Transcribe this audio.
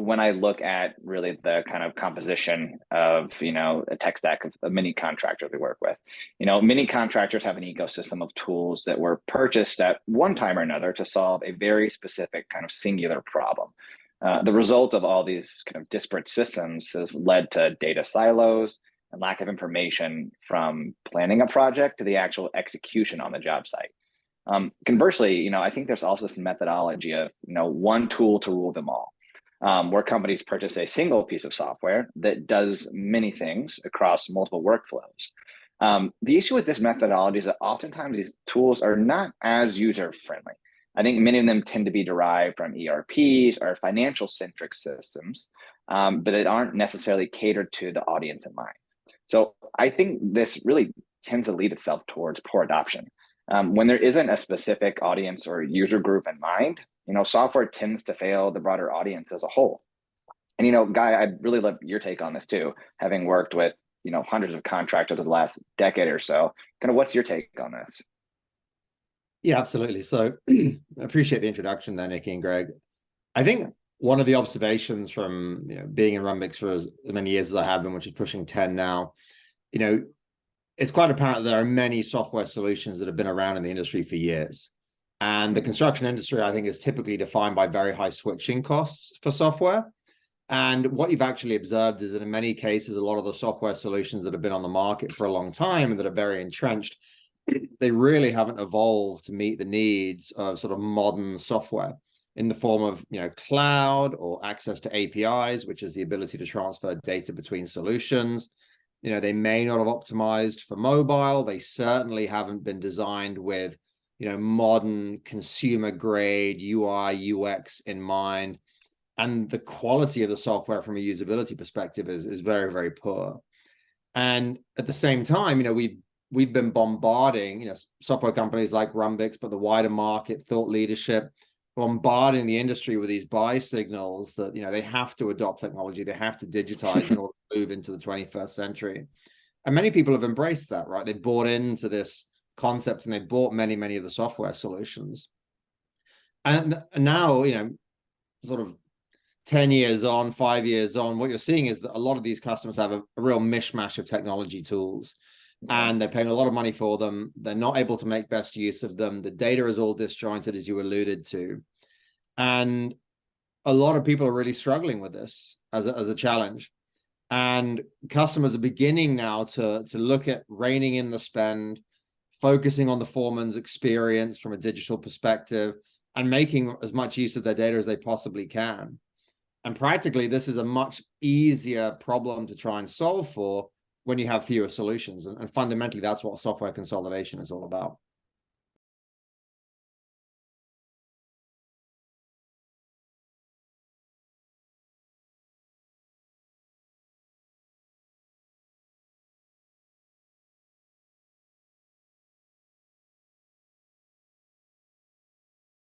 when I look at really the kind of composition of, a tech stack of many contractors we work with, many contractors have an ecosystem of tools that were purchased at one time or another to solve a very specific kind of singular problem. The result of all these kind of disparate systems has led to data silos and lack of information from planning a project to the actual execution on the job site. Conversely, I think there's also this methodology of, one tool to rule them all, where companies purchase a single piece of software that does many things across multiple workflows. The issue with this methodology is that oftentimes these tools are not as user friendly. I think many of them tend to be derived from ERPs or financial centric systems, but they aren't necessarily catered to the audience in mind. So I think this really tends to lead itself towards poor adoption. When there isn't a specific audience or user group in mind, software tends to fail the broader audience as a whole. And, Guy, I'd really love your take on this too, having worked with, hundreds of contractors over the last decade or so. Kind of what's your take on this? Yeah, absolutely. So I appreciate the introduction there, Nikki and Greg. I think one of the observations from being in Rhumbix for as many years as I have been, which is pushing 10 now, it's quite apparent that there are many software solutions that have been around in the industry for years. And the construction industry, I think, is typically defined by very high switching costs for software. And what you've actually observed is that in many cases, a lot of the software solutions that have been on the market for a long time and that are very entrenched, they really haven't evolved to meet the needs of sort of modern software in the form of, cloud or access to APIs, which is the ability to transfer data between solutions. They may not have optimized for mobile. They certainly haven't been designed with, modern consumer grade UI, UX in mind. And the quality of the software from a usability perspective is very, very poor. And at the same time, we've been bombarding, software companies like Rhumbix, but the wider market, thought leadership, bombarding the industry with these buy signals that, they have to adopt technology, they have to digitize in order to move into the 21st century. And many people have embraced that, right? They bought into this concept and they bought many, many of the software solutions. And now, sort of 10 years on, 5 years on, what you're seeing is that a lot of these customers have a real mishmash of technology tools. And they're paying a lot of money for them. They're not able to make best use of them. The data is all disjointed, as you alluded to. And a lot of people are really struggling with this as a challenge. And customers are beginning now to look at reining in the spend, focusing on the foreman's experience from a digital perspective, and making as much use of their data as they possibly can. And practically, this is a much easier problem to try and solve for when you have fewer solutions. And fundamentally, that's what software consolidation is all about.